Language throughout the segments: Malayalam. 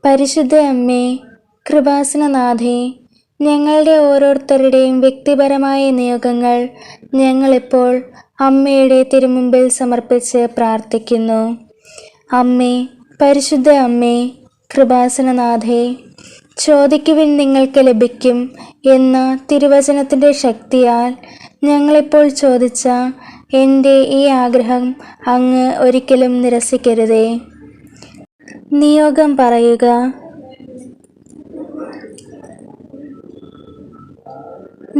പരിശുദ്ധ അമ്മേ, കൃപാസനനാഥേ, ഞങ്ങളുടെ ഓരോരുത്തരുടെയും വ്യക്തിപരമായ നിയോഗങ്ങൾ ഞങ്ങളിപ്പോൾ അമ്മയുടെ തിരുമുമ്പിൽ സമർപ്പിച്ച് പ്രാർത്ഥിക്കുന്നു. അമ്മേ, പരിശുദ്ധ അമ്മേ, കൃപാസനനാഥേ, ചോദിക്കുവിൻ നിങ്ങൾക്ക് ലഭിക്കും എന്ന തിരുവചനത്തിൻ്റെ ശക്തിയാൽ ഞങ്ങളിപ്പോൾ ചോദിച്ച എൻ്റെ ഈ ആഗ്രഹം അങ്ങ് ഒരിക്കലും നിരസിക്കരുതേ. നിയോഗം പറയുക.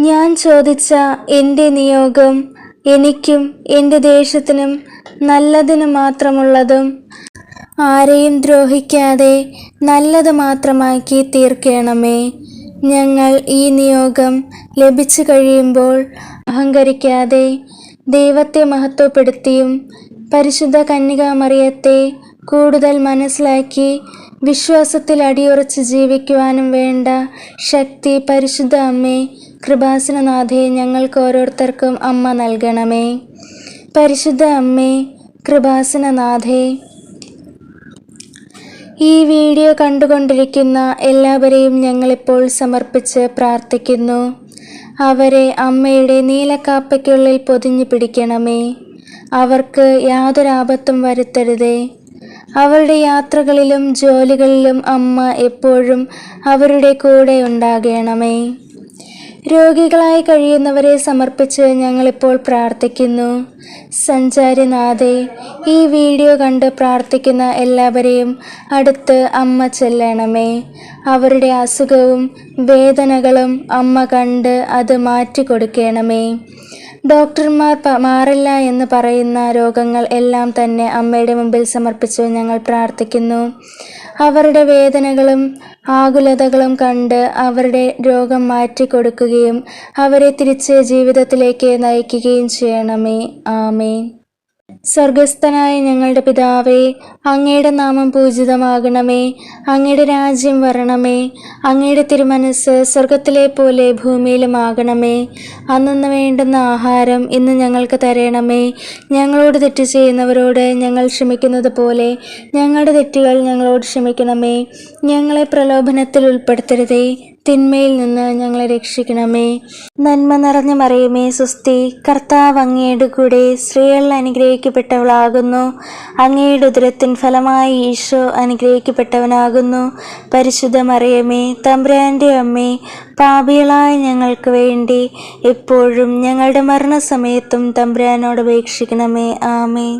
ഞാൻ ചോദിച്ച എൻ്റെ നിയോഗം എനിക്കും എൻ്റെ ദേശത്തിനും നല്ലതിന് മാത്രമുള്ളതും ആരെയും ദ്രോഹിക്കാതെ നല്ലത് മാത്രമാക്കി തീർക്കണമേ. ഞങ്ങൾ ഈ നിയോഗം ലഭിച്ചു കഴിയുമ്പോൾ അഹങ്കരിക്കാതെ ദൈവത്തെ മഹത്വപ്പെടുത്തിയും പരിശുദ്ധ കന്യകാമറിയത്തെ കൂടുതൽ മനസ്സിലാക്കി വിശ്വാസത്തിൽ അടിയുറച്ച് ജീവിക്കുവാനും വേണ്ട ശക്തി പരിശുദ്ധ അമ്മേ, കൃപാസനനാഥേ, ഞങ്ങൾക്ക് ഓരോരുത്തർക്കും അമ്മ നൽകണമേ. പരിശുദ്ധ അമ്മേ, കൃപാസനനാഥേ, ഈ വീഡിയോ കണ്ടുകൊണ്ടിരിക്കുന്ന എല്ലാവരെയും ഞങ്ങളിപ്പോൾ സമർപ്പിച്ച് പ്രാർത്ഥിക്കുന്നു. അവരെ അമ്മയുടെ നീലക്കാപ്പയ്ക്കുള്ളിൽ പൊതിഞ്ഞു പിടിക്കണമേ. അവർക്ക് യാതൊരാപത്തും വരുത്തരുതേ. അവരുടെ യാത്രകളിലും ജോലികളിലും അമ്മ എപ്പോഴും അവരുടെ കൂടെ ഉണ്ടാകണമേ. രോഗികളായി കഴിയുന്നവരെ സമർപ്പിച്ച് ഞങ്ങളിപ്പോൾ പ്രാർത്ഥിക്കുന്നു. സഞ്ചാരിനാഥേ, ഈ വീഡിയോ കണ്ട് പ്രാർത്ഥിക്കുന്ന എല്ലാവരെയും അടുത്ത് അമ്മ ചെല്ലണമേ. അവരുടെ അസുഖവും വേദനകളും അമ്മ കണ്ട് അത് മാറ്റിക്കൊടുക്കണമേ. ഡോക്ടർമാർ മാറില്ല എന്ന് പറയുന്ന രോഗങ്ങൾ എല്ലാം തന്നെ അമ്മയുടെ മുമ്പിൽ സമർപ്പിച്ച് ഞങ്ങൾ പ്രാർത്ഥിക്കുന്നു. അവരുടെ വേദനകളും ആകുലതകളും കണ്ട് അവരുടെ രോഗം മാറ്റിക്കൊടുക്കുകയും അവരെ തിരിച്ച് ജീവിതത്തിലേക്ക് നയിക്കുകയും ചെയ്യണമേ. ആമേൻ. സ്വർഗസ്ഥനായ ഞങ്ങളുടെ പിതാവേ, അങ്ങയുടെ നാമം പൂജിതമാകണമേ. അങ്ങയുടെ രാജ്യം വരണമേ. അങ്ങയുടെ തിരുമനസ്സ് സ്വർഗത്തിലെ പോലെ ഭൂമിയിലുമാകണമേ. അന്നന്ന് വേണ്ടുന്ന ആഹാരം ഇന്ന് ഞങ്ങൾക്ക് തരണമേ. ഞങ്ങളോട് തെറ്റ് ചെയ്യുന്നവരോട് ഞങ്ങൾ ക്ഷമിക്കുന്നത് പോലെ ഞങ്ങളുടെ തെറ്റുകൾ ഞങ്ങളോട് ക്ഷമിക്കണമേ. ഞങ്ങളെ പ്രലോഭനത്തിൽ ഉൾപ്പെടുത്തരുതേ, തിന്മയിൽ നിന്ന് ഞങ്ങളെ രക്ഷിക്കണമേ. നന്മ നിറഞ്ഞ മറിയമേ, സ്വസ്തി, കർത്താവ് അങ്ങയുടെ കൂടെ സ്ത്രീകൾ അനുഗ്രഹിക്കപ്പെട്ടവളാകുന്നു. അങ്ങയുടെ ഉദരത്തിൻ ഫലമായി ഈശോ അനുഗ്രഹിക്കപ്പെട്ടവനാകുന്നു. പരിശുദ്ധ മറിയമേ, തമ്പുരാൻ്റെ അമ്മേ, പാപികളായ ഞങ്ങൾക്ക് വേണ്ടി എപ്പോഴും ഞങ്ങളുടെ മരണസമയത്തും തമ്പുരാനോട് അപേക്ഷിക്കണമേ. ആമേൻ.